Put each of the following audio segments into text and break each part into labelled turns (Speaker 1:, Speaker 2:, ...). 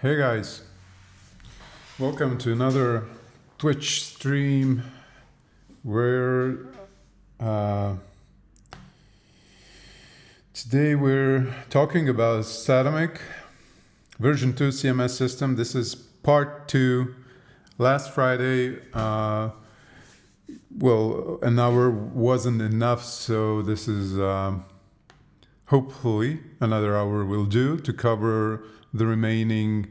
Speaker 1: Hey guys, welcome to another Twitch stream where today we're talking about Statamic version 2 CMS system. This is part 2. Last Friday, well, an hour wasn't enough, so this is hopefully another hour will do to cover the remaining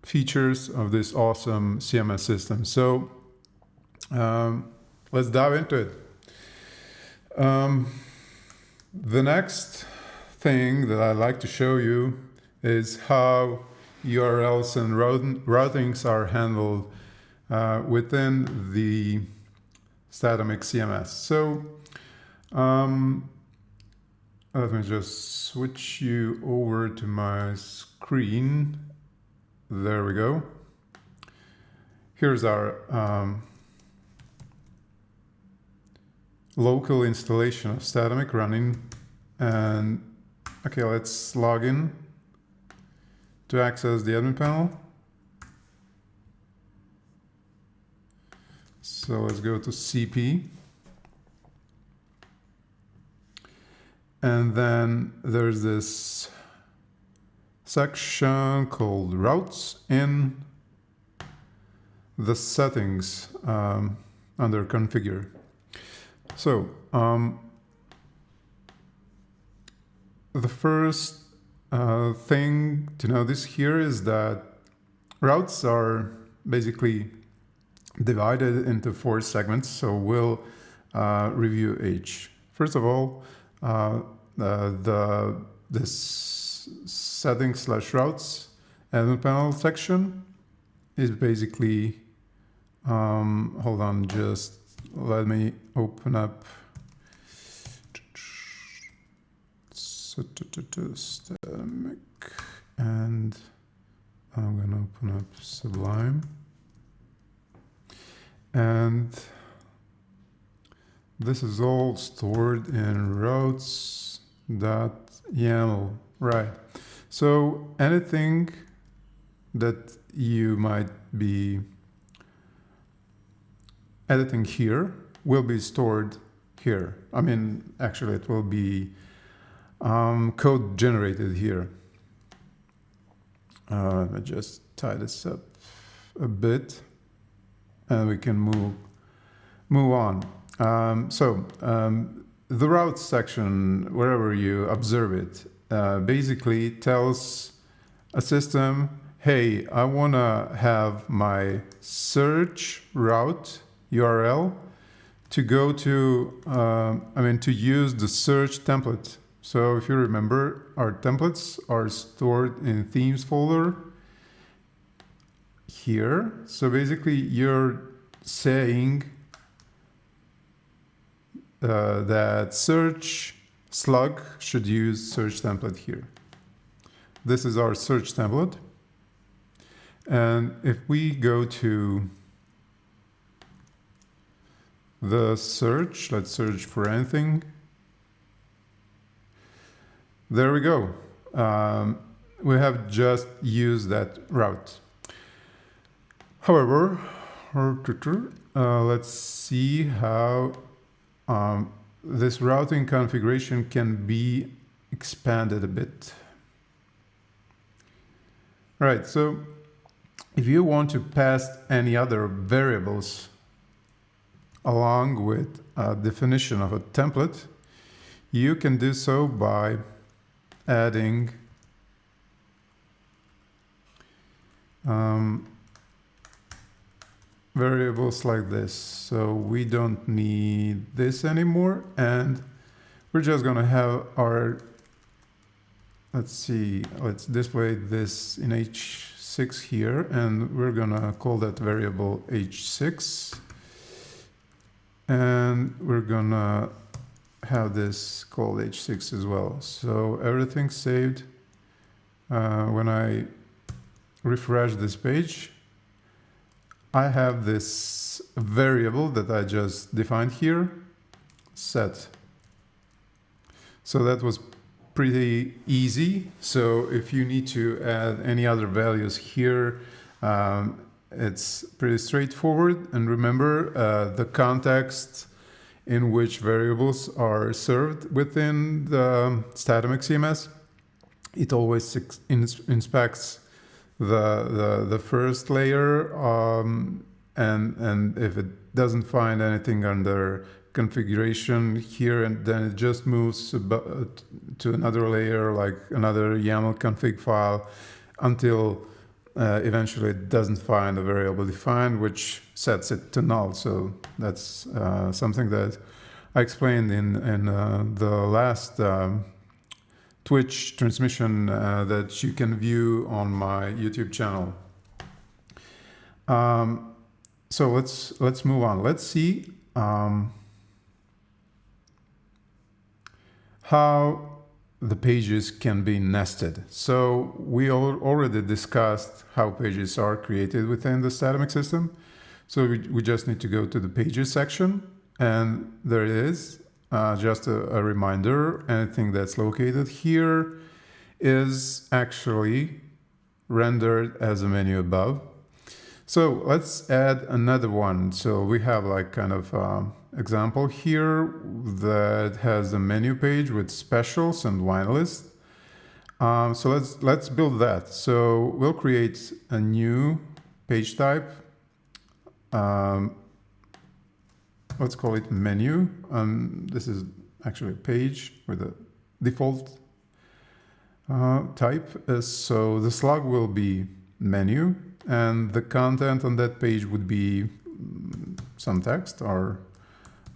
Speaker 1: features of this awesome CMS system. So let's dive into it. The next thing that I'd like to show you is how URLs and routings are handled within the Statamic CMS. So let me just switch you over to my screen. There we go. Here's our local installation of Statamic running. And okay, let's log in to access the admin panel. So let's go to CP. And then there's this section called routes in the settings under configure. So the first thing to notice here is that routes are basically divided into 4 segments. So we'll review each. First of all, this settings/routes admin panel section is basically hold on, just let me open up Statamic and I'm gonna open up Sublime and this is all stored in routes.yaml, right? So anything that you might be editing here will be stored here. I mean, actually it will be code generated here. Let me just tie this up a bit and we can move on. The routes section, wherever you observe it, basically tells a system, hey, I want to have my search route URL to go to, to use the search template. So if you remember, our templates are stored in themes folder here. So basically you're saying that search slug should use search template here. This is our search template. And if we go to the search, let's search for anything. There we go. We have just used that route. However, let's see how this routing configuration can be expanded a bit. Right, so if you want to pass any other variables along with a definition of a template, you can do so by adding variables like this. So we don't need this anymore, and we're just gonna have our, let's display this in h6 here, and we're gonna call that variable h6, and we're gonna have this called h6 as well. So everything's saved. When I refresh this page, I have this variable that I just defined here, set. So that was pretty easy. So if you need to add any other values here, it's pretty straightforward. And remember, the context in which variables are served within the Statamic CMS, it always inspects the first layer, and if it doesn't find anything under configuration here, and then it just moves to another layer, like another YAML config file, until eventually it doesn't find a variable defined, which sets it to null. So that's something that I explained in the last Twitch transmission that you can view on my YouTube channel. So let's move on. Let's see how the pages can be nested. So we already discussed how pages are created within the Statamic system. So we just need to go to the pages section, and there it is. Just a reminder, anything that's located here is actually rendered as a menu above. So let's add another one. So we have like kind of example here that has a menu page with specials and wine list. So let's build that. So we'll create a new page type. Let's call it menu. This is actually a page with a default type. So the slug will be menu, and the content on that page would be some text or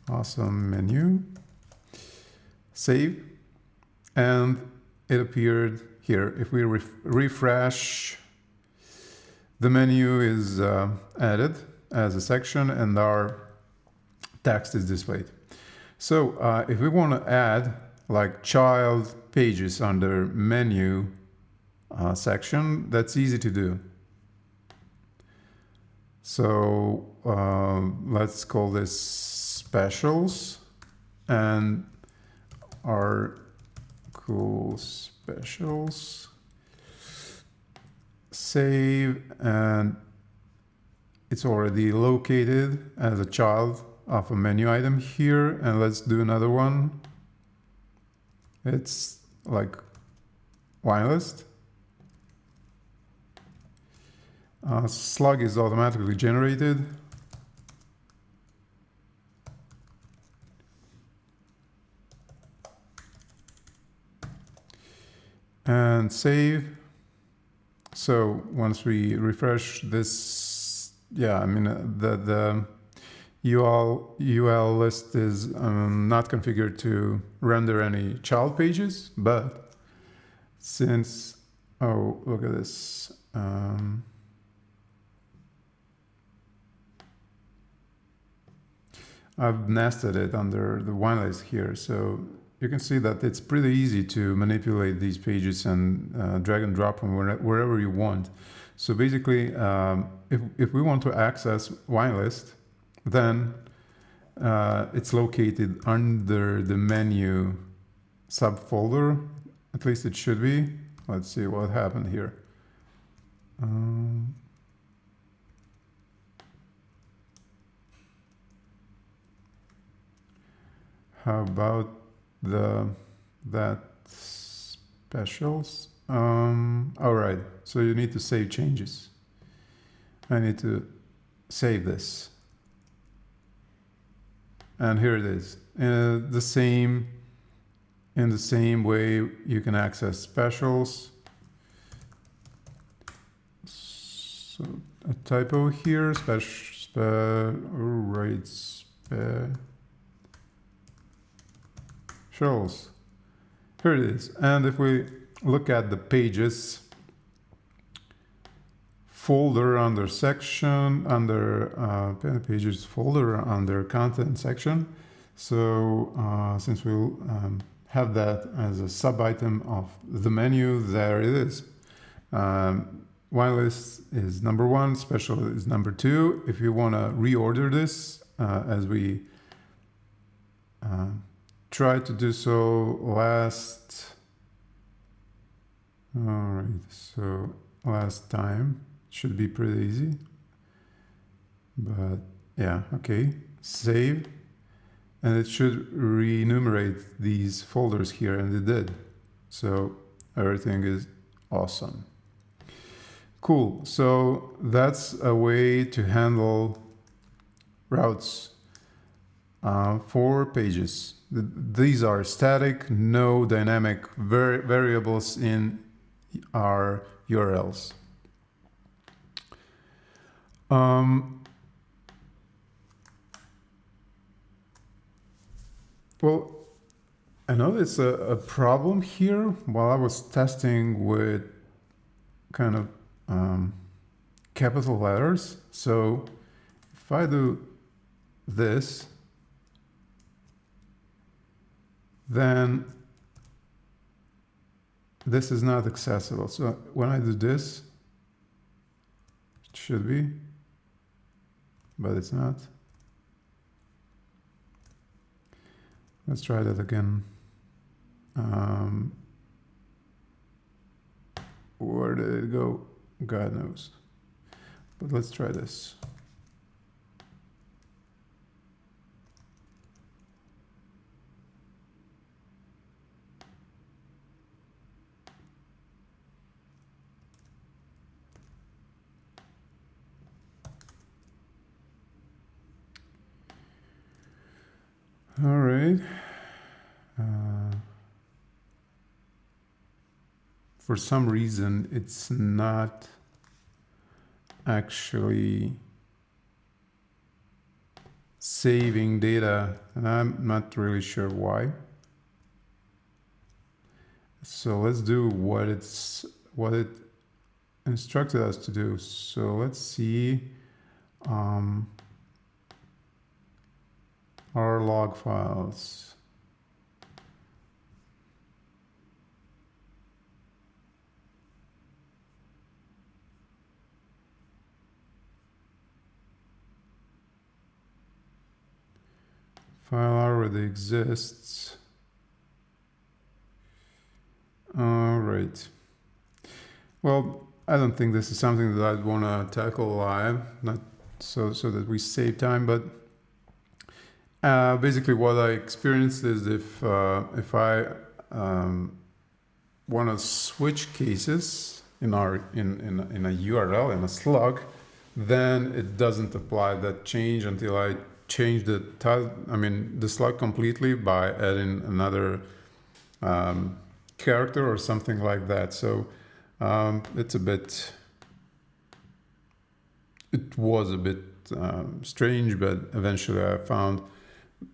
Speaker 1: awesome menu. Save, and it appeared here. If we refresh, the menu is added as a section, and our text is displayed. So if we want to add like child pages under menu section, that's easy to do. So let's call this specials, and our cool specials. Save, and it's already located as a child of a menu item here. And let's do another one. It's like wine list. Slug is automatically generated. And save. So once we refresh this, yeah, I mean the UL list is not configured to render any child pages, but since, oh, look at this. I've nested it under the wine list here, so you can see that it's pretty easy to manipulate these pages and drag and drop them wherever you want. So basically, if we want to access wine list, then it's located under the menu subfolder. At least it should be. Let's see what happened here. How about that specials? All right, so you need to save changes. I need to save this. And here it is. In the same way you can access specials. So a typo here, specials. Here it is. And if we look at the pages folder under section, under pages folder under content section. So since we'll have that as a sub item of the menu, there it is. Wine list is number 1, special is number 2. If you want to reorder this, as we tried to do so last All right, so last time should be pretty easy, but yeah, okay, save, and it should re-enumerate these folders here, and it did. So everything is awesome. Cool, so that's a way to handle routes for pages. These are static, no dynamic variables in our URLs. Well, I know it's a problem here while I was testing with kind of capital letters. So if I do this, then this is not accessible. So when I do this, it should be, but it's not. Let's try that again. Where did it go? God knows. But let's try this. All right. For some reason, it's not actually saving data, and I'm not really sure why. So let's do what it instructed us to do. So let's see our log files. File already exists. All right. Well, I don't think this is something that I'd want to tackle live, not so that we save time. But basically, what I experienced is if I want to switch cases in a URL in a slug, then it doesn't apply that change until I change the slug completely by adding another character or something like that. So it was a bit strange, but eventually I found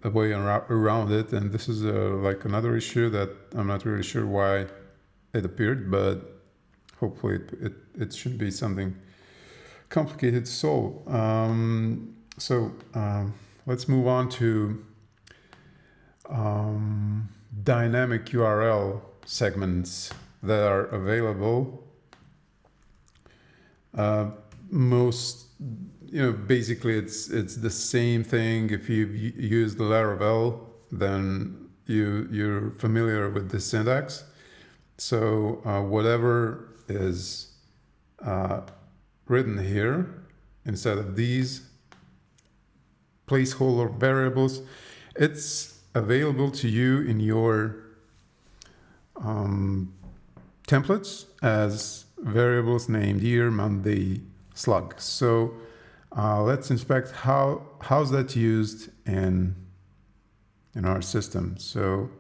Speaker 1: a way around it. And this is like another issue that I'm not really sure why it appeared, but hopefully it shouldn't be something complicated to solve. Let's move on to dynamic URL segments that are available. Basically it's the same thing. If you use the Laravel, then you're familiar with the syntax. So whatever is written here instead of these placeholder variables, it's available to you in your templates as variables named year, month, day, slug. So let's inspect how's that used in our system. So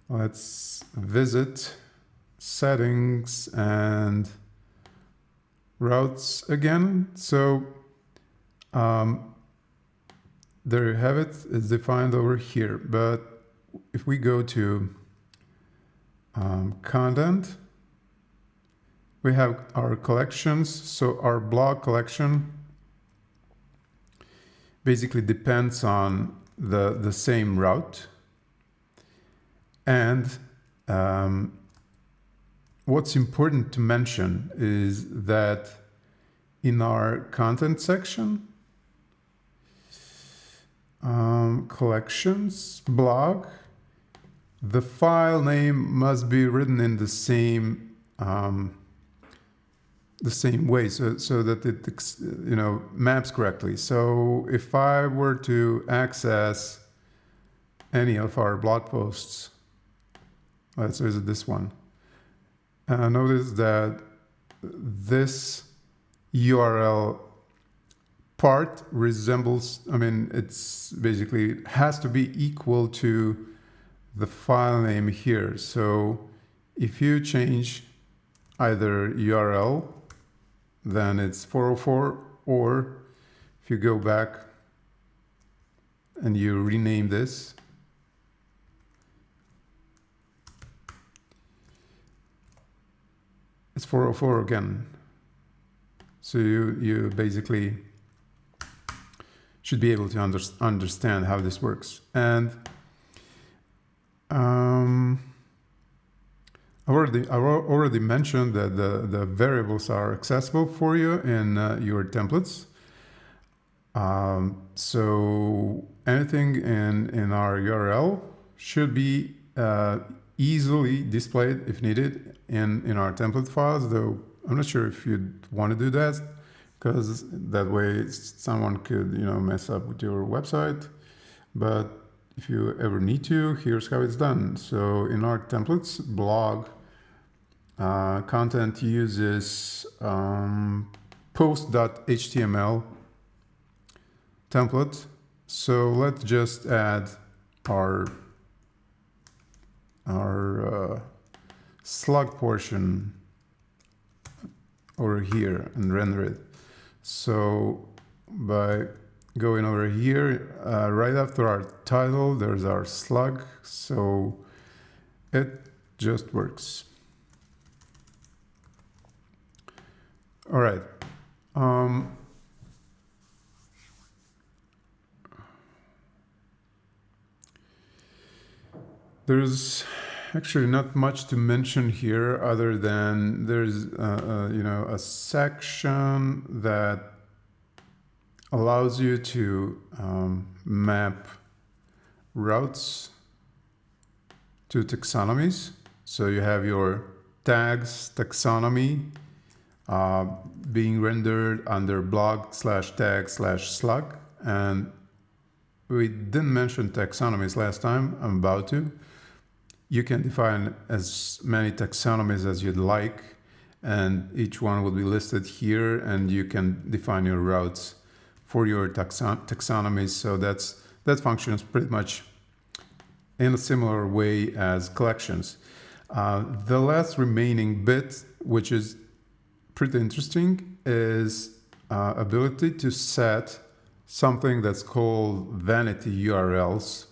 Speaker 1: let's visit settings and routes again. So there you have it. It's defined over here. But if we go to content, we have our collections. So our blog collection basically depends on the same route. And what's important to mention is that in our content section, collections, blog, the file name must be written in the same the same way, so that it maps correctly. So if I were to access any of our blog posts, let's visit this one. Notice that this URL part resembles, it's basically has to be equal to the file name here. So if you change either URL, then it's 404, or if you go back and you rename this, it's 404 again. So you basically should be able to understand how this works. And I already mentioned that the variables are accessible for you in your templates. So anything in our URL should be easily displayed if needed in our template files, though I'm not sure if you'd want to do that, because that way someone could mess up with your website. But if you ever need to, here's how it's done. So in our templates blog, content uses post.html template. So let's just add our slug portion over here and render it. So by going over here, right after our title, there's our slug. So it just works. All right. There's actually not much to mention here, other than there's a section that allows you to map routes to taxonomies. So you have your tags taxonomy being rendered under blog/tag/slug, and we didn't mention taxonomies last time. I'm about to. You can define as many taxonomies as you'd like, and each one will be listed here, and you can define your routes for your taxonomies. So that functions pretty much in a similar way as collections. The last remaining bit, which is pretty interesting, is ability to set something that's called Vanity Urls.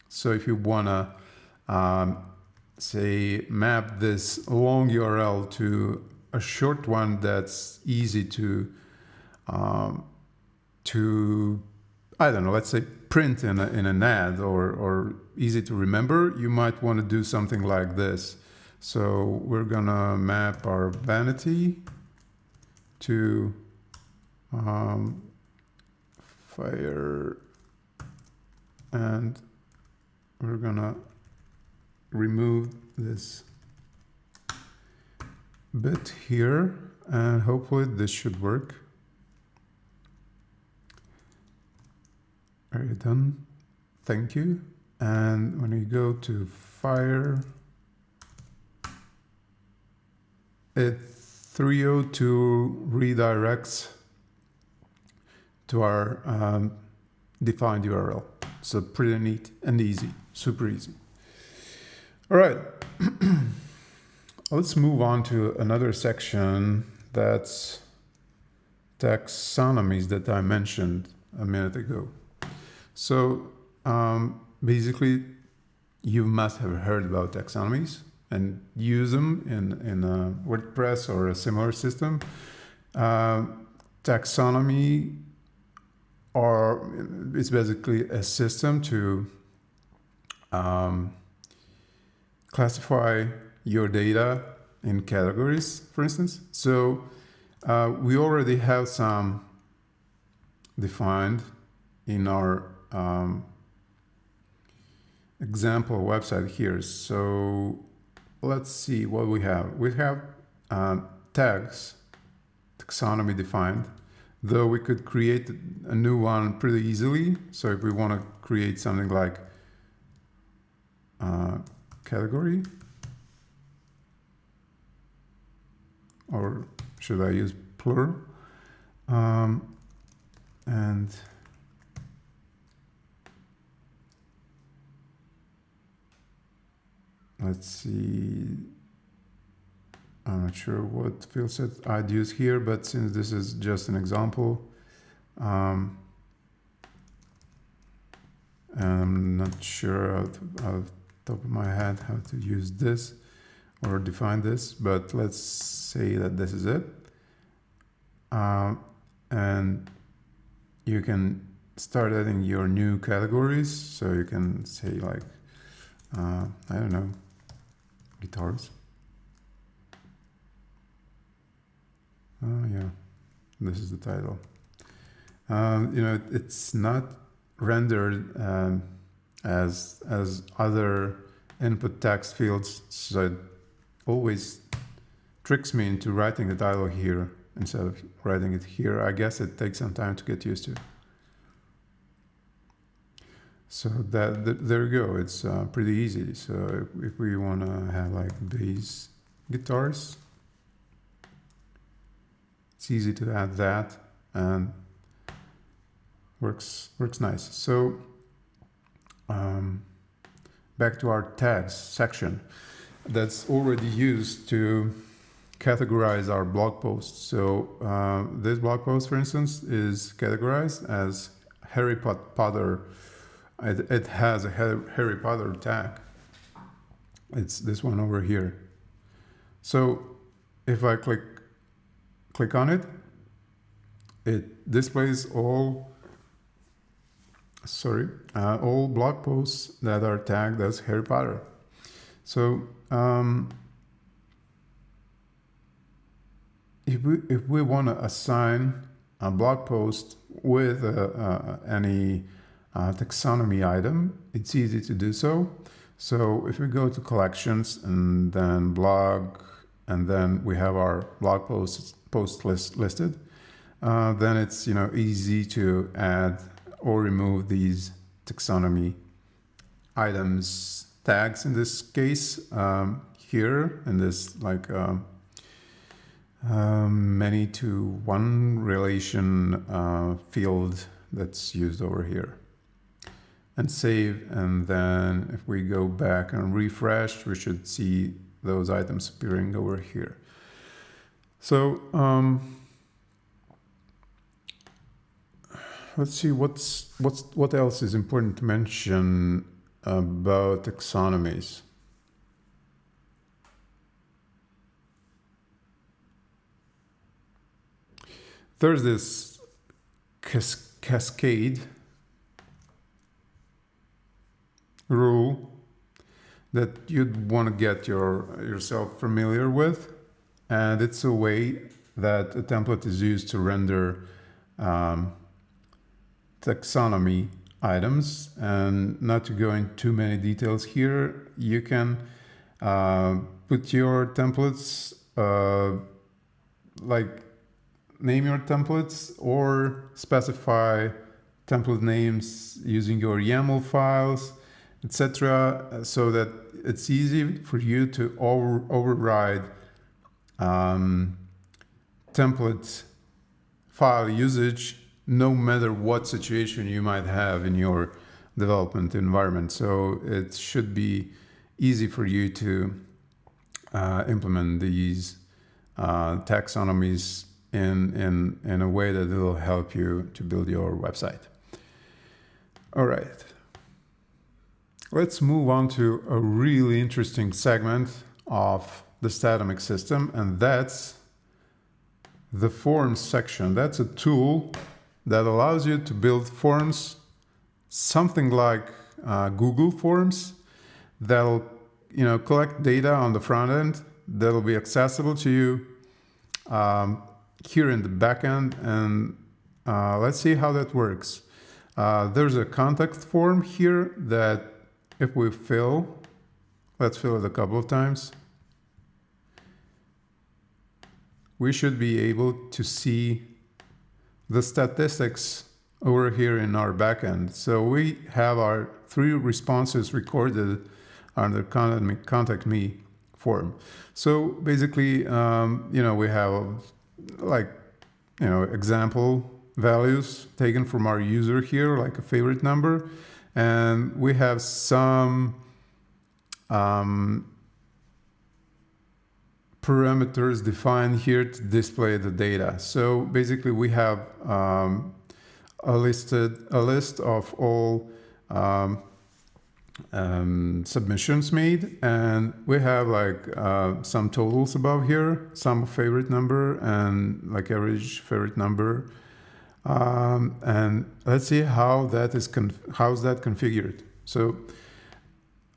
Speaker 1: So if you wanna say map this long URL to a short one that's easy to I don't know, let's say print in an ad, or easy to remember, you might want to do something like this. So we're gonna map our vanity to fire, and we're gonna remove this bit here, and hopefully this should work. Are you done? Thank you. And when you go to fire, it 302 redirects to our defined URL. So pretty neat and easy, super easy. All right, let's move on to another section, that's taxonomies that I mentioned a minute ago. So basically, you must have heard about taxonomies and use them in a WordPress or a similar system. Taxonomy it's basically a system to classify your data in categories, for instance. So we already have some defined in our example website here. So let's see what we have. We have tags, taxonomy defined, though we could create a new one pretty easily. So if we want to create something like category, or should I use plural? And let's see, I'm not sure what field set I'd use here, but since this is just an example, and I'm not sure out of top of my head how to use this or define this, but let's say that this is it. And you can start adding your new categories. So you can say like, I don't know, guitars. Oh yeah, this is the title. You know, it's not rendered as other input text fields, so it always tricks me into writing the title here instead of writing it here. I guess it takes some time to get used to. So there you go. It's pretty easy. So if we want to have like bass guitars, it's easy to add that and works nice. So back to our tags section that's already used to categorize our blog posts. So this blog post, for instance, is categorized as Harry Potter. It has a Harry Potter tag. It's this one over here. So if I click on it, it displays all blog posts that are tagged as Harry Potter. So if we want to assign a blog post with any taxonomy item, it's easy to do so. So if we go to collections and then blog, and then we have our blog post list listed, then it's easy to add or remove these taxonomy items tags. In this case, here in this like many to one relation field that's used over here. And save, and then if we go back and refresh, we should see those items appearing over here. So let's see what else is important to mention about taxonomies. There's this cascade rule that you'd want to get yourself familiar with, and it's a way that a template is used to render taxonomy items. And not to go into too many details here, you can put your templates, like name your templates or specify template names using your YAML files, etc., so that it's easy for you to override template file usage no matter what situation you might have in your development environment. So it should be easy for you to implement these taxonomies in a way that will help you to build your website. All right. Let's move on to a really interesting segment of the Statamic system, and that's the forms section. That's a tool that allows you to build forms, something like Google Forms, that'll collect data on the front end that'll be accessible to you here in the back end. And let's see how that works. There's a contact form here that if we let's fill it a couple of times. we should be able to see the statistics over here in our backend. So we have our 3 responses recorded under contact me form. So basically, we have like, example values taken from our user here, like a favorite number, and we have some parameters defined here to display the data. So basically we have a list of all submissions made, and we have like some totals above here, some favorite number and like average favorite number, and let's see how that is how's that configured. So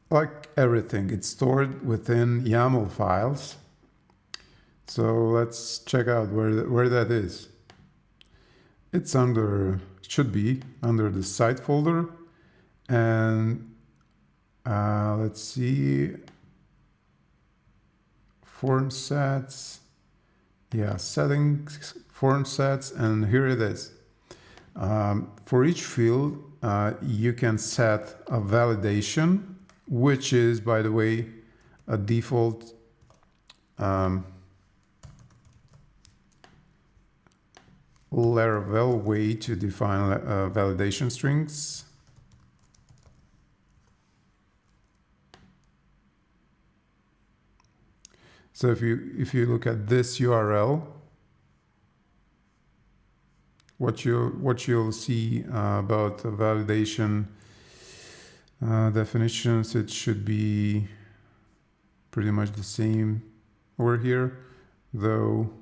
Speaker 1: like everything, it's stored within YAML files. So let's check out where that is. It's should be under the site folder, and let's see, form sets, settings, form sets, and here it is. For each field, you can set a validation, which is, by the way, a default Laravel way to define validation strings. So if you look at this URL, what you'll see about the validation definitions, it should be pretty much the same over here, though.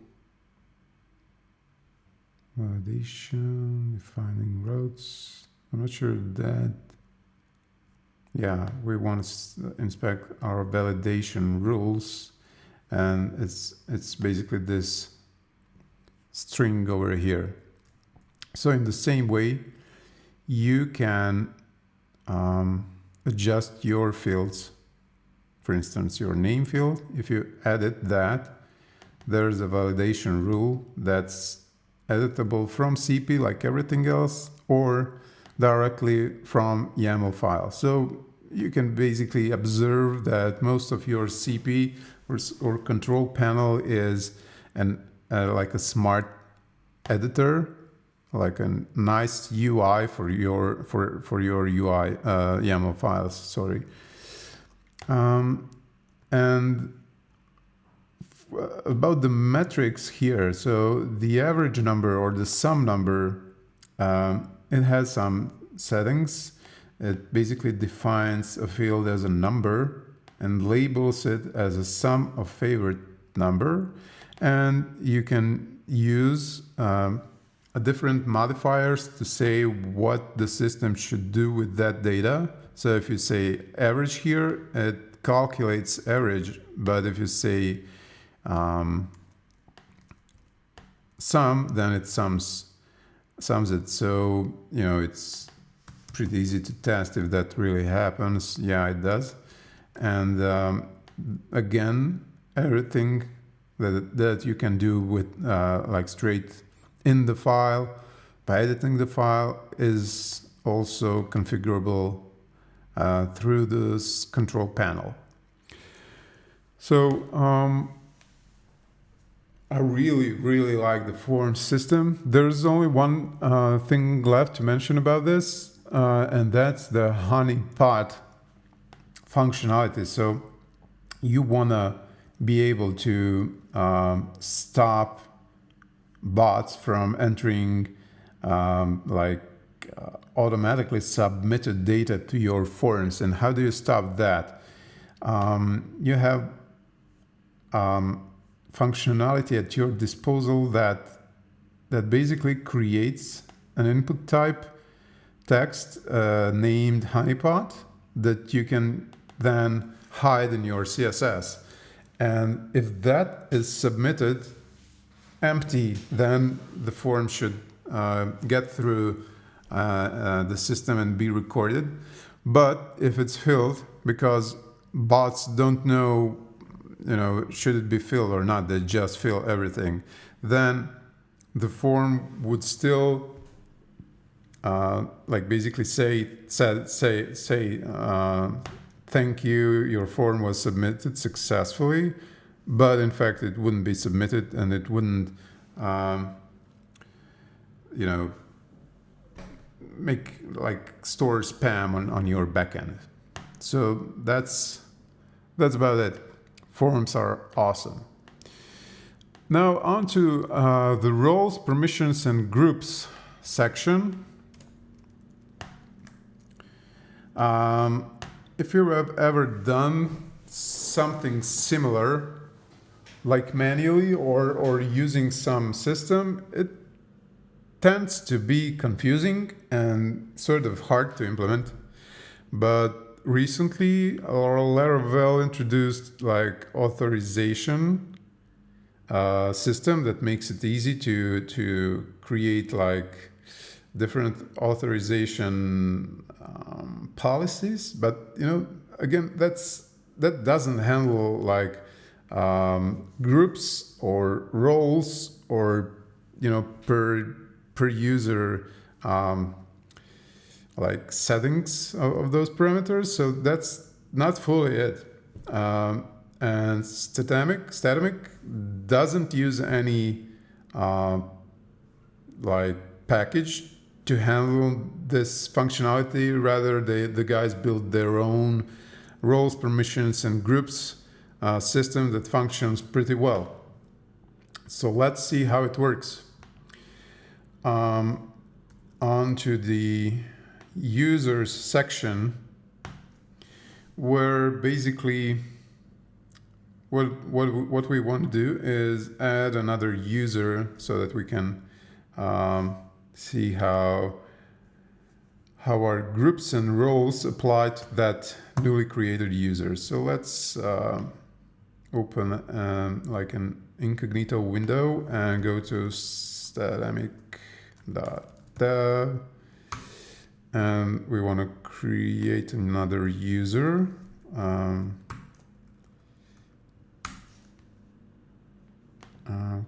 Speaker 1: Validation, defining routes. I'm not sure that. Yeah, we want to inspect our validation rules, and it's basically this string over here. So in the same way, you can adjust your fields. For instance, your name field, if you edit that, there's a validation rule that's editable from CP like everything else, or directly from YAML file. So you can basically observe that most of your CP or control panel is like a smart editor, like a nice UI for your UI YAML files. Sorry, and about the metrics here, so the average number or the sum number, it has some settings. It basically defines a field as a number and labels it as a sum of favorite number, and you can use different modifiers to say what the system should do with that data. So if you say average here, it calculates average, but if you say sum, then it sums it. So it's pretty easy to test if that really happens. Yeah, it does. And again, everything that you can do with like straight in the file by editing the file is also configurable through this control panel. So I really like the form system. There's only one thing left to mention about this, and that's the honeypot functionality. So you want to be able to stop bots from entering automatically submitted data to your forms. And how do you stop that? You have functionality at your disposal that basically creates an input type text named honeypot that you can then hide in your CSS. And if that is submitted empty, then the form should get through the system and be recorded. But if it's filled, because bots don't know should it be filled or not? They just fill everything. Then the form would still basically say thank you, your form was submitted successfully, but in fact it wouldn't be submitted, and it wouldn't store spam on your backend. So that's about it. Forms are awesome. Now on to the roles, permissions, and groups section. If you have ever done something similar, like manually or using some system, it tends to be confusing and sort of hard to implement. But recently, Laravel introduced authorization system that makes it easy to create different authorization policies. But again, that doesn't handle groups or roles or per user settings of those parameters. So that's not fully it. And Statamic doesn't use any package to handle this functionality. Rather, the guys build their own roles, permissions, and groups system that functions pretty well. So let's see how it works. On to the users section, where basically what we want to do is add another user so that we can see how our groups and roles apply to that newly created user. So let's open an incognito window and go to statamic.dev, and we want to create another user.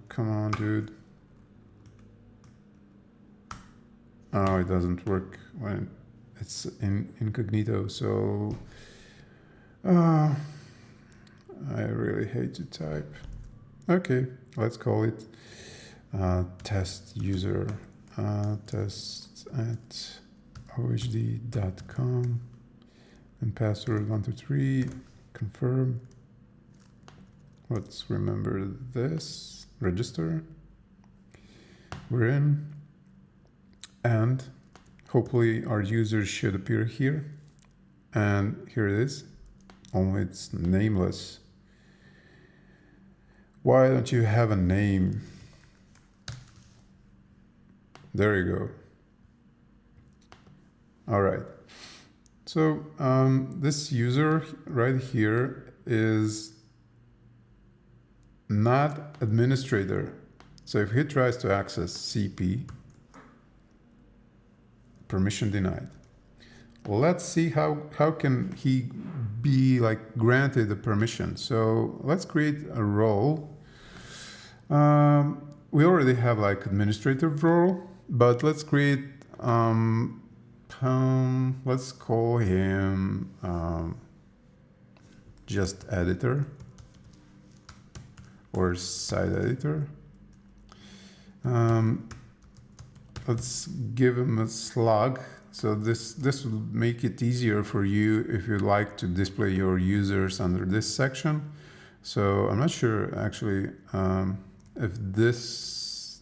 Speaker 1: Come on, dude. Oh, it doesn't work when it's in incognito. So I really hate to type. Okay, let's call it test user, test at ohd.com, and password 123, confirm. Let's remember this, register. We're in, and hopefully our user should appear here. And here it is, only it's nameless. Why don't you have a name? There you go. All right. So this user right here is not administrator. So if he tries to access CP, permission denied. Let's see how can he be granted the permission. So let's create a role. We already have administrator role, but let's create let's call him just editor or site editor. Let's give him a slug. So this will make it easier for you if you like to display your users under this section. So I'm not sure actually if this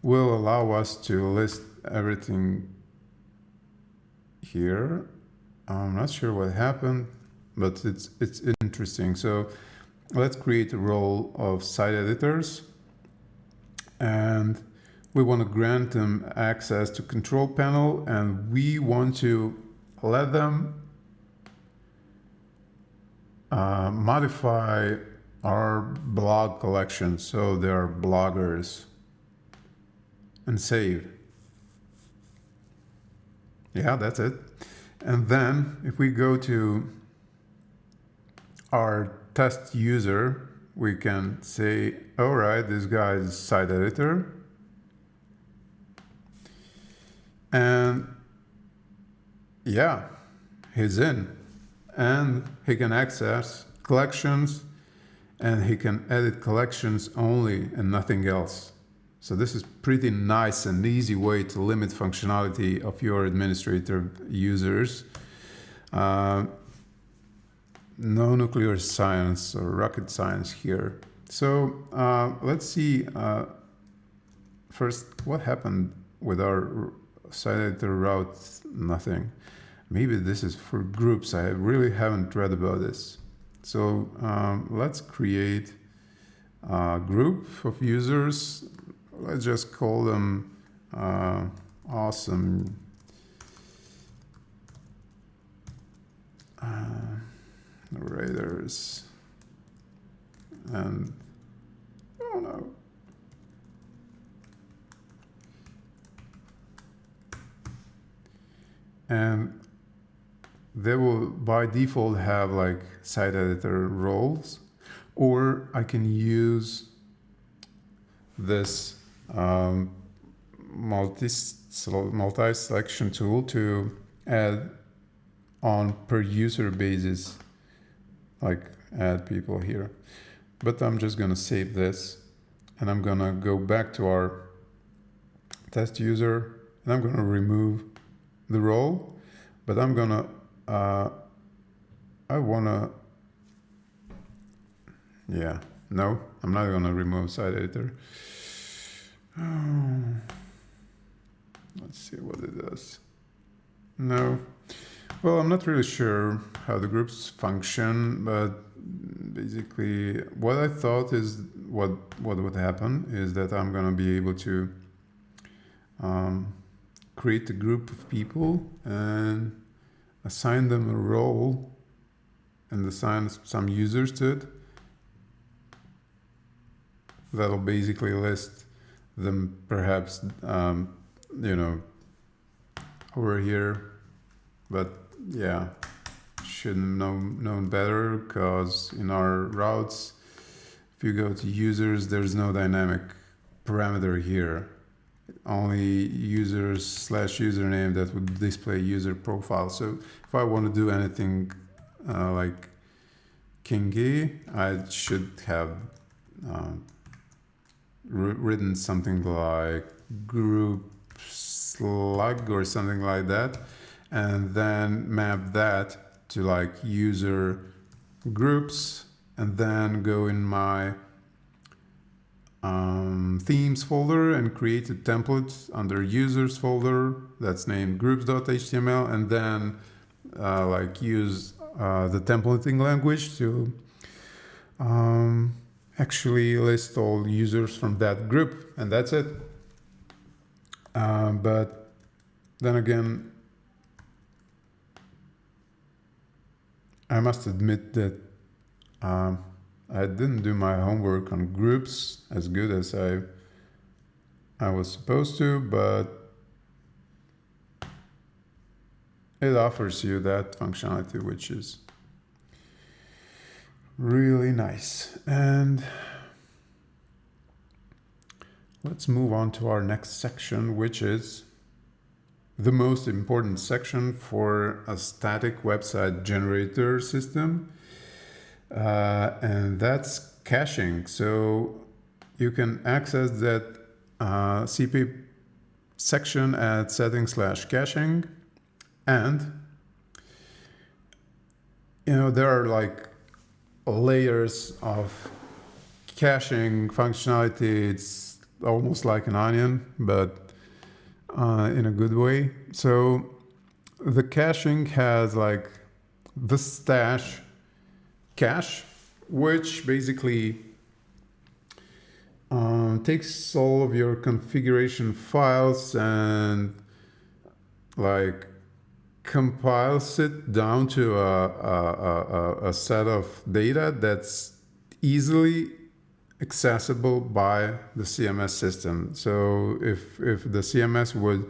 Speaker 1: will allow us to list everything here. I'm not sure what happened, but it's interesting. So let's create a role of site editors, and we want to grant them access to control panel, and we want to let them modify our blog collection so they are bloggers, and save. Yeah, that's it. And then if we go to our test user, we can say, all right, this guy is site editor. And yeah, he's in. And he can access collections, and he can edit collections only and nothing else. So this is pretty nice and easy way to limit functionality of your administrator users. No nuclear science or rocket science here. So let's see first what happened with our site editor route. Nothing. Maybe this is for groups. I really haven't read about this. So let's create a group of users. Let's just call them awesome narrators. And oh no. And they will by default have like site editor roles, or I can use this multi-selection tool to add on per user basis, like add people here. But I'm just gonna save this, and I'm gonna go back to our test user, and I'm gonna remove the role, but I'm gonna no, I'm not gonna remove site editor. Oh. Let's see what it does. No. Well, I'm not really sure how the groups function, but basically what I thought is what would happen is that I'm gonna be able to create a group of people and assign them a role and assign some users to it. That'll basically list them perhaps, over here. But yeah, should have known better, because in our routes, if you go to users, there's no dynamic parameter here. Only users/username that would display user profile. So if I want to do anything like Kingy, I should have written something like group slug or something like that, and then map that to like user groups, and then go in my themes folder and create a template under users folder that's named groups.html, and then use the templating language to actually list all users from that group, and that's it. But then again, I must admit that I didn't do my homework on groups as good as I was supposed to, but it offers you that functionality, which is really nice. And let's move on to our next section, which is the most important section for a static website generator system. And that's caching. So you can access that CP section at settings/caching. And, there are like layers of caching functionality. It's almost like an onion, but in a good way. So the caching has like the stash cache, which basically takes all of your configuration files and like compiles it down to a set of data that's easily accessible by the CMS system. So if the CMS would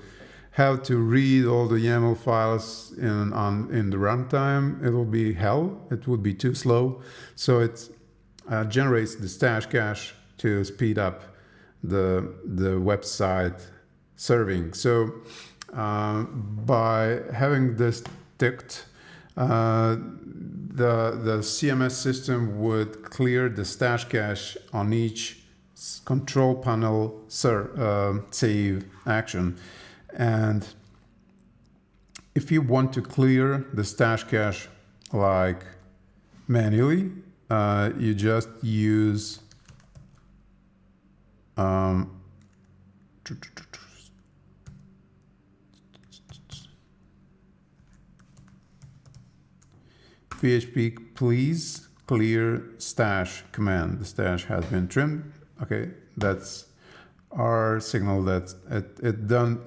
Speaker 1: have to read all the YAML files in the runtime, it will be hell. It would be too slow. So it generates the stash cache to speed up the website serving. So by having this ticked, the CMS system would clear the stash cache on each control panel save action. And if you want to clear the stash cache like manually, you just use PHP please clear stash command. The stash has been trimmed. Okay, that's our signal that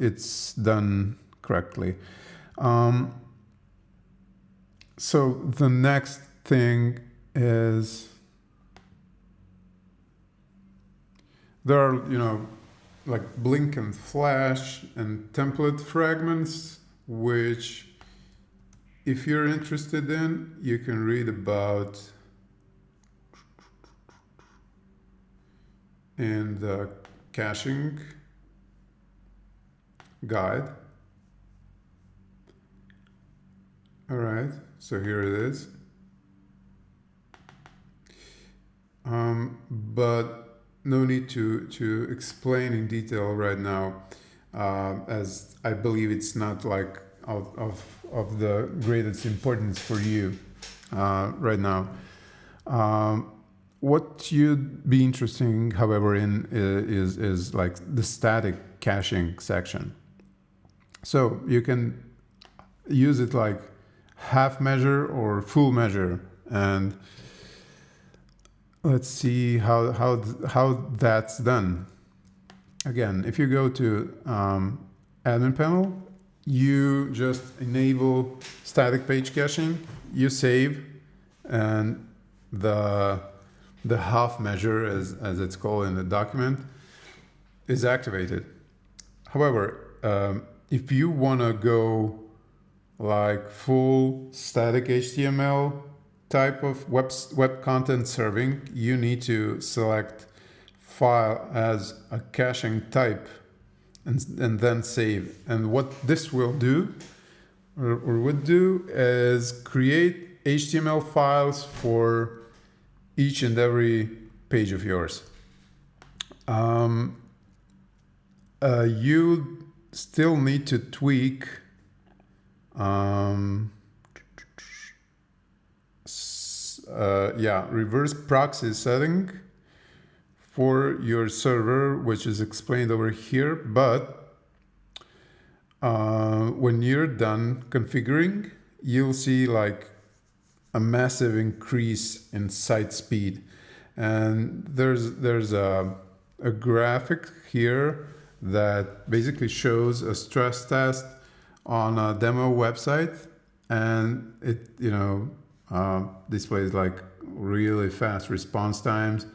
Speaker 1: it's done correctly. So the next thing is there are, like blink and flash and template fragments, which if you're interested in, you can read about in the caching guide. All right, so here it is. But no need to explain in detail right now, as I believe it's not like of the greatest importance for you right now. What you'd be interesting, however, in is like the static caching section. So you can use it like half measure or full measure, and let's see how that's done. Again, if you go to admin panel, you just enable static page caching, you save, and the half measure, as it's called in the document, is activated. However, if you want to go like full static HTML type of web content serving, you need to select file as a caching type and then save. And what this will do or would do is create HTML files for each and every page of yours. You still need to tweak reverse proxy setting for your server, which is explained over here. But when you're done configuring, you'll see like a massive increase in site speed. And there's a graphic here that basically shows a stress test on a demo website, and it displays like really fast response times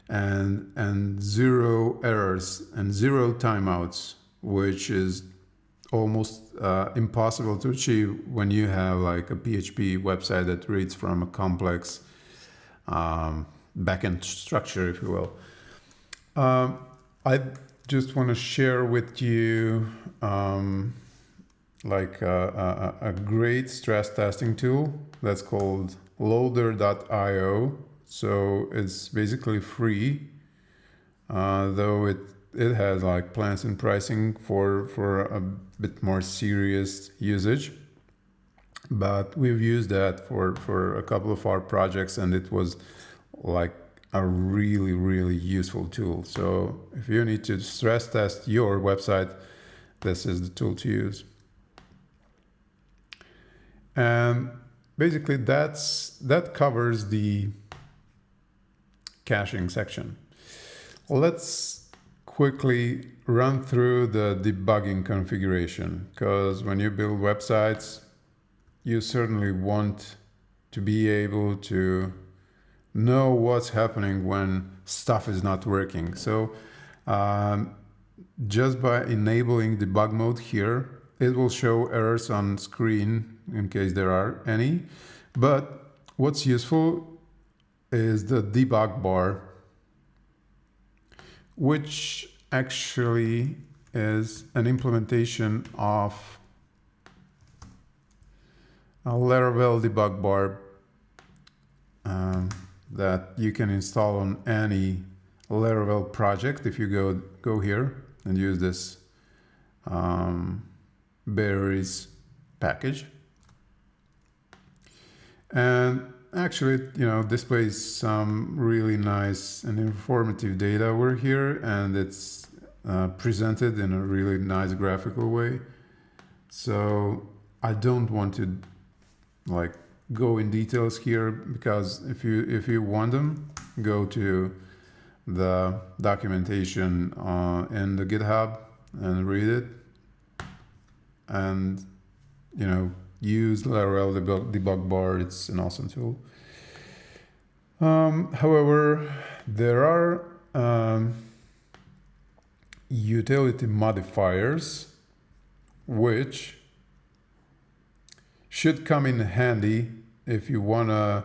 Speaker 1: and 0 errors and 0 timeouts, which is almost impossible to achieve when you have like a PHP website that reads from a complex backend structure, if you will. I just want to share with you like a great stress testing tool that's called loader.io. So it's basically free, though it has like plans and pricing for a bit more serious usage. But we've used that for a couple of our projects, and it was like a really, really useful tool. So if you need to stress test your website, this is the tool to use. And basically that covers the caching section. Let's quickly run through the debugging configuration, because when you build websites, you certainly want to be able to know what's happening when stuff is not working. So just by enabling debug mode here, it will show errors on screen in case there are any. But what's useful is the debug bar, which actually is an implementation of a Laravel debug bar that you can install on any Laravel project if you go here and use this berries package. And actually, displays some really nice and informative data over here, and it's presented in a really nice graphical way. So I don't want to go in details here, because if you want them, go to the documentation in the GitHub and read it, and use Laravel debug bar. It's an awesome tool. However, there are utility modifiers which should come in handy if you wanna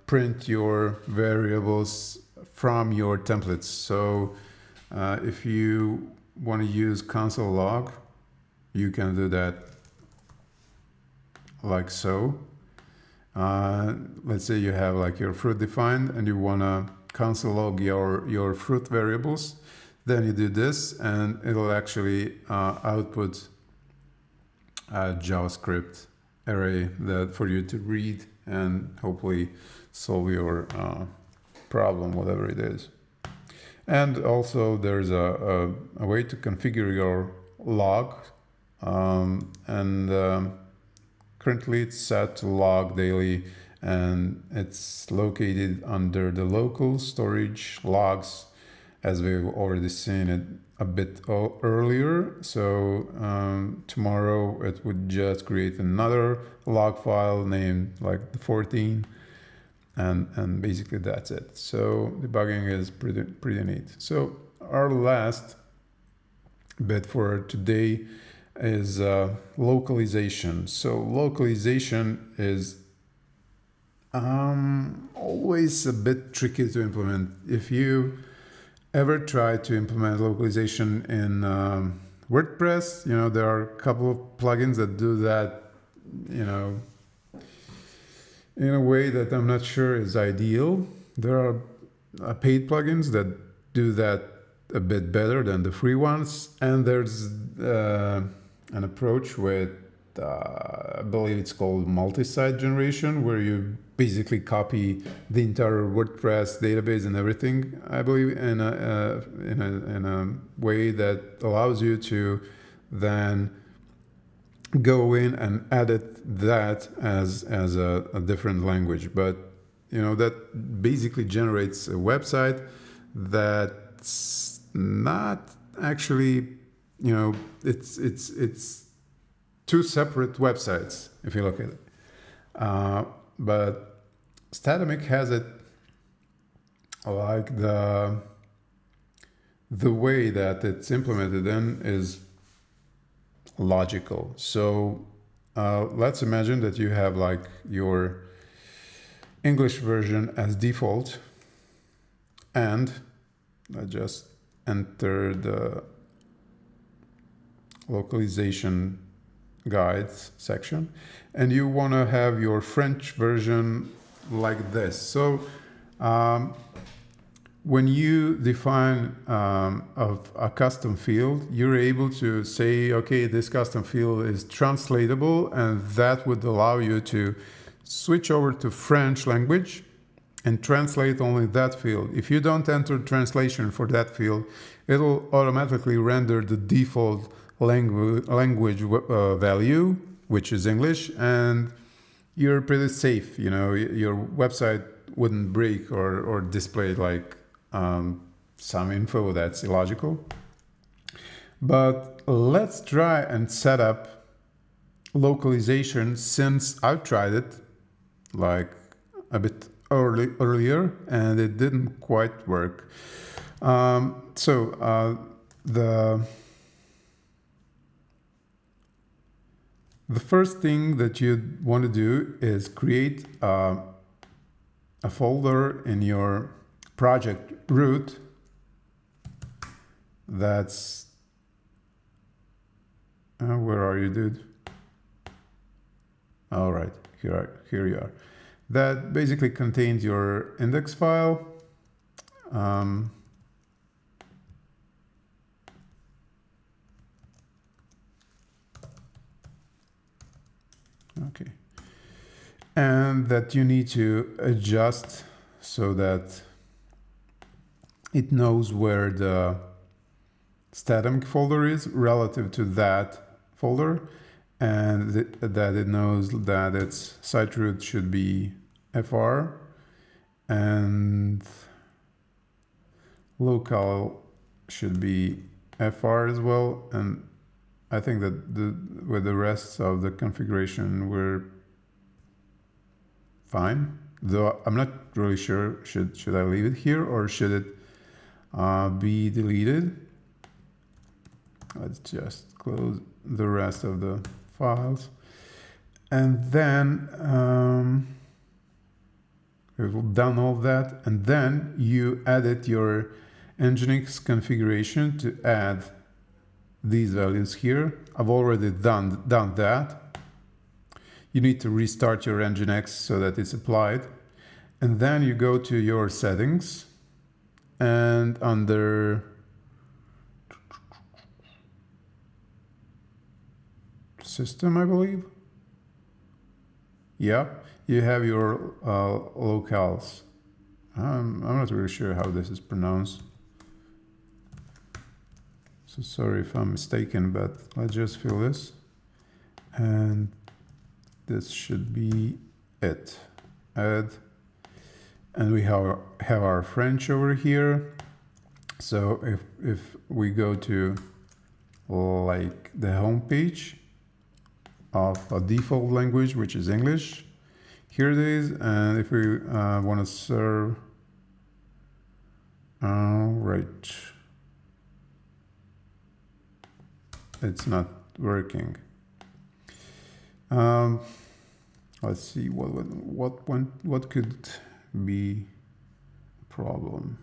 Speaker 1: print your variables from your templates. So if you want to use console log, you can do that like so. Let's say you have your fruit defined and you want to console log your fruit variables. Then you do this, and it'll actually output a JavaScript array that for you to read and hopefully solve your problem, whatever it is. And also there's a way to configure your log, and currently it's set to log daily, and it's located under the local storage logs, as we've already seen it a bit earlier. So tomorrow it would just create another log file named the 14, and basically that's it. So debugging is pretty neat. So our last bit for today is localization. So localization is always a bit tricky to implement. If you ever try to implement localization in WordPress, there are a couple of plugins that do that, in a way that I'm not sure is ideal. There are paid plugins that do that a bit better than the free ones, and there's an approach with I believe it's called multi-site generation, where you basically copy the entire WordPress database and everything, I believe, in a way that allows you to then go in and edit that as a different language. But that basically generates a website that's not actually, it's two separate websites if you look at it. But Statamic has it like the way that it's implemented in is logical. So let's imagine that you have your English version as default, and I just enter the localization guides section, and you want to have your French version like this. So when you define a custom field, you're able to say, okay, this custom field is translatable, and that would allow you to switch over to French language and translate only that field. If you don't enter translation for that field, it'll automatically render the default language value, which is English, and you're pretty safe. Your website wouldn't break or display some info that's illogical. But let's try and set up localization, since I've tried it a bit earlier and it didn't quite work. The The first thing that you want to do is create a folder in your project root that's where are you, dude? All right, here you are. That basically contains your index file. Okay. And that you need to adjust so that it knows where the Statamic folder is relative to that folder, and that it knows that its site root should be fr and local should be fr as well. And I think that with the rest of the configuration we're fine, though I'm not really sure should I leave it here or should it be deleted. Let's just close the rest of the files, and then we've done all that, and then you edit your Nginx configuration to add these values here. I've already done that. You need to restart your Nginx so that it's applied, and then you go to your settings, and under system, I believe. Yeah, you have your locales. I'm not really sure how this is pronounced, so sorry if I'm mistaken, but let's just fill this, and this should be it. Add, and we have our French over here. So if we go to like the home page of a default language, which is English, here it is. And if we want to serve, right, it's not working. Let's see what could be a problem.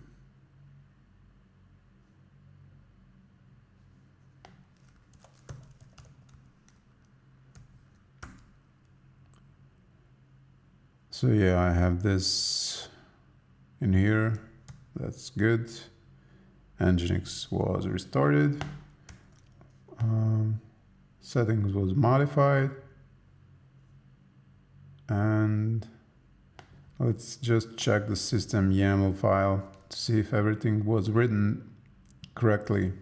Speaker 1: So yeah, I have this in here. That's good. Nginx was restarted. Settings was modified. And let's just check the system YAML file to see if everything was written correctly.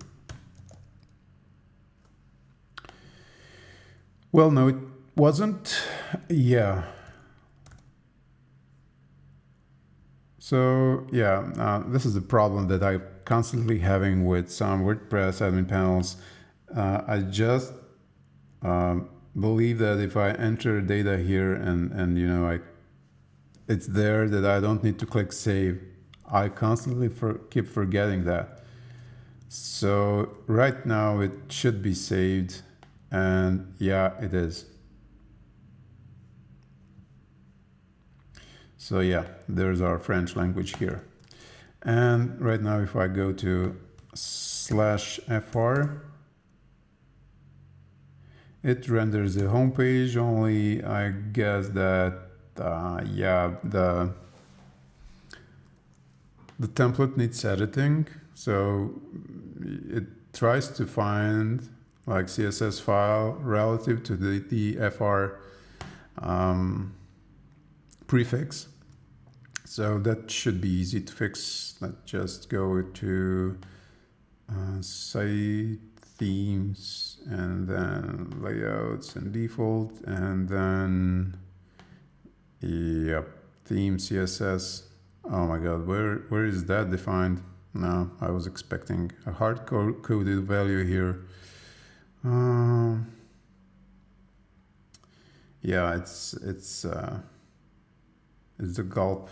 Speaker 1: Well, no, it wasn't. Yeah. So yeah, this is the problem that I'm constantly having with some WordPress admin panels. I just believe that if I enter data here and you know it's there, that I don't need to click save. I constantly keep forgetting that. So right now it should be saved, and yeah, it is. So yeah, there's our French language here. And right now if I go to /fr, it renders the home page, only I guess that yeah, the template needs editing. So it tries to find like CSS file relative to the fr prefix. So that should be easy to fix. Let's just go to site themes and then layouts and default, and then yep, theme CSS. Oh my god, where is that defined? No, I was expecting a hard coded value here. Yeah, it's the gulp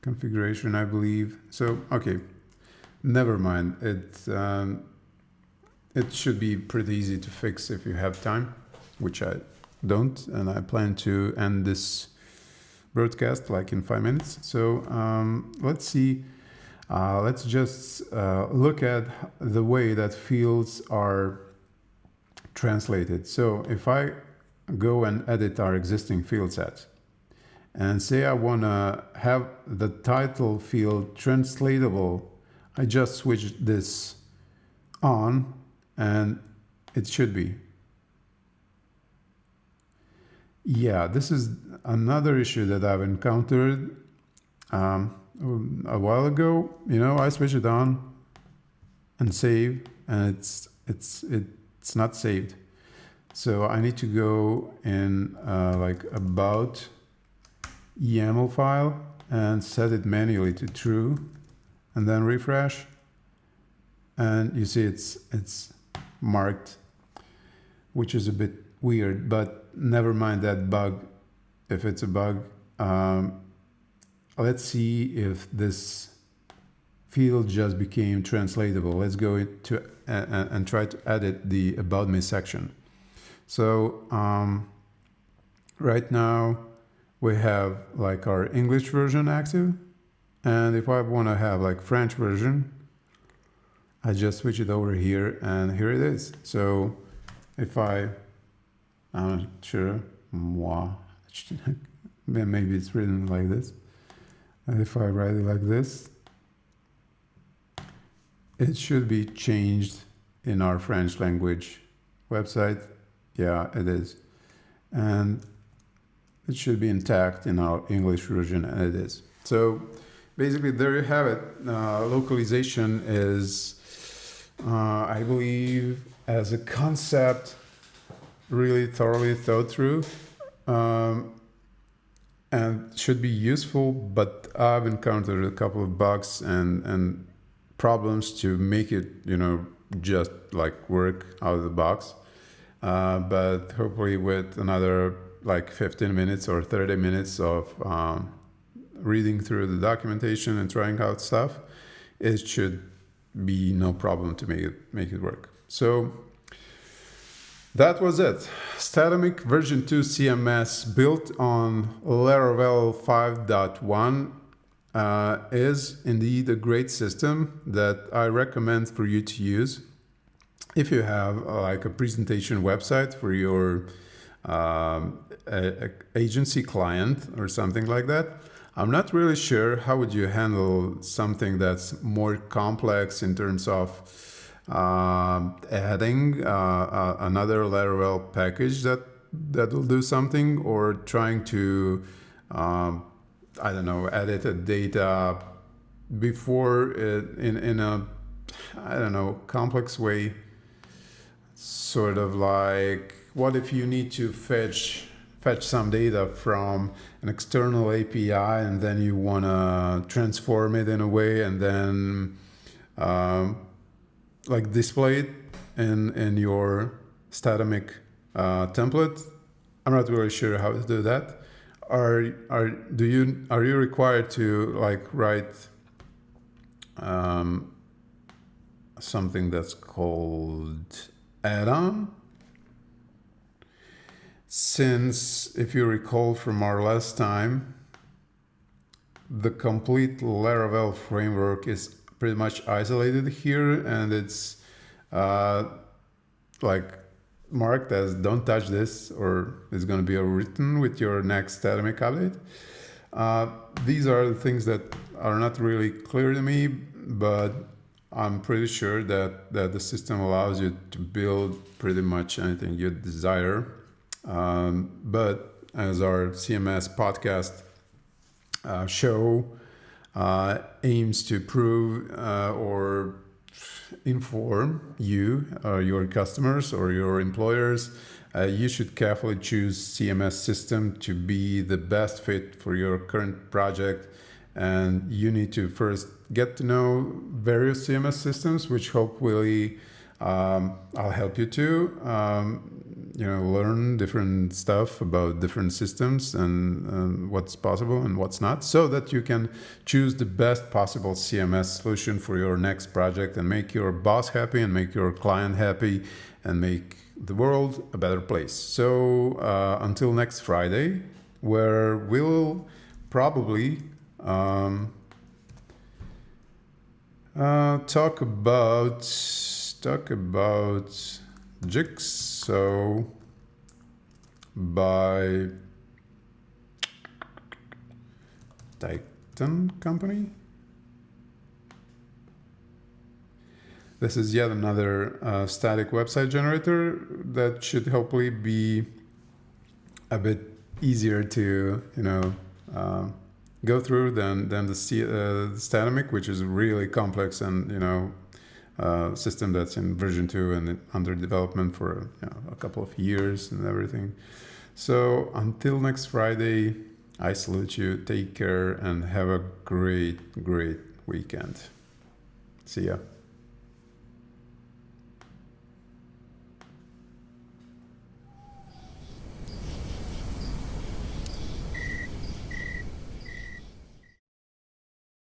Speaker 1: configuration, I believe. So okay, never mind. It should be pretty easy to fix if you have time. which I don't, and I plan to end this broadcast like in 5 minutes. So let's see. Let's just look at the way that fields are translated. So if I go and edit our existing field set and say I want to have the title field translatable, I just switch this on and it should be. Yeah, this is another issue that I've encountered a while ago. I switch it on and save, and it's not saved. So I need to go in like about YAML file and set it manually to true, and then refresh. And you see it's marked, which is a bit weird, but never mind that bug. If it's a bug, let's see if this field just became translatable. Let's go into and try to edit the About Me section. So right now we have like our English version active, and if I want to have like French version, I just switch it over here, and here it is. So if I'm not sure, maybe it's written like this. And if I write it like this, it should be changed in our French language website. Yeah, it is. And it should be intact in our English version, and it is. So basically, there you have it. Localization is, I believe, as a concept, really thoroughly thought through, and should be useful, but I've encountered a couple of bugs and problems to make it, just like work out of the box. But hopefully with another like 15 minutes or 30 minutes of reading through the documentation and trying out stuff, it should be no problem to make it work. So that was it. Statamic version 2 CMS built on Laravel 5.1 is indeed a great system that I recommend for you to use if you have like a presentation website for your agency client or something like that. I'm not really sure how would you handle something that's more complex in terms of adding another Laravel package that will do something, or trying to edit a data before it in a complex way. Sort of like, what if you need to fetch some data from an external API, and then you want to transform it in a way and then like display it in your Statamic template. I'm not really sure how to do that. Are you required to like write something that's called add-on? Since if you recall from our last time, the complete Laravel framework is pretty much isolated here, and it's like marked as don't touch this, or it's going to be overwritten with your next Statamic update. These are the things that are not really clear to me, but I'm pretty sure that the system allows you to build pretty much anything you desire. But as our cms-podcast show aims to prove or inform you, your customers or your employers, you should carefully choose CMS system to be the best fit for your current project. And you need to first get to know various CMS systems, which hopefully I'll help you to. learn different stuff about different systems and what's possible and what's not, so that you can choose the best possible CMS solution for your next project and make your boss happy and make your client happy and make the world a better place. So until next Friday, where we'll probably talk about Jigsaw by Titan Company. This is yet another static website generator that should hopefully be a bit easier to go through than the Statamic, which is really complex and system that's in version 2 and under development for a couple of years and everything. So until next Friday, I salute you, take care, and have a great weekend. See ya.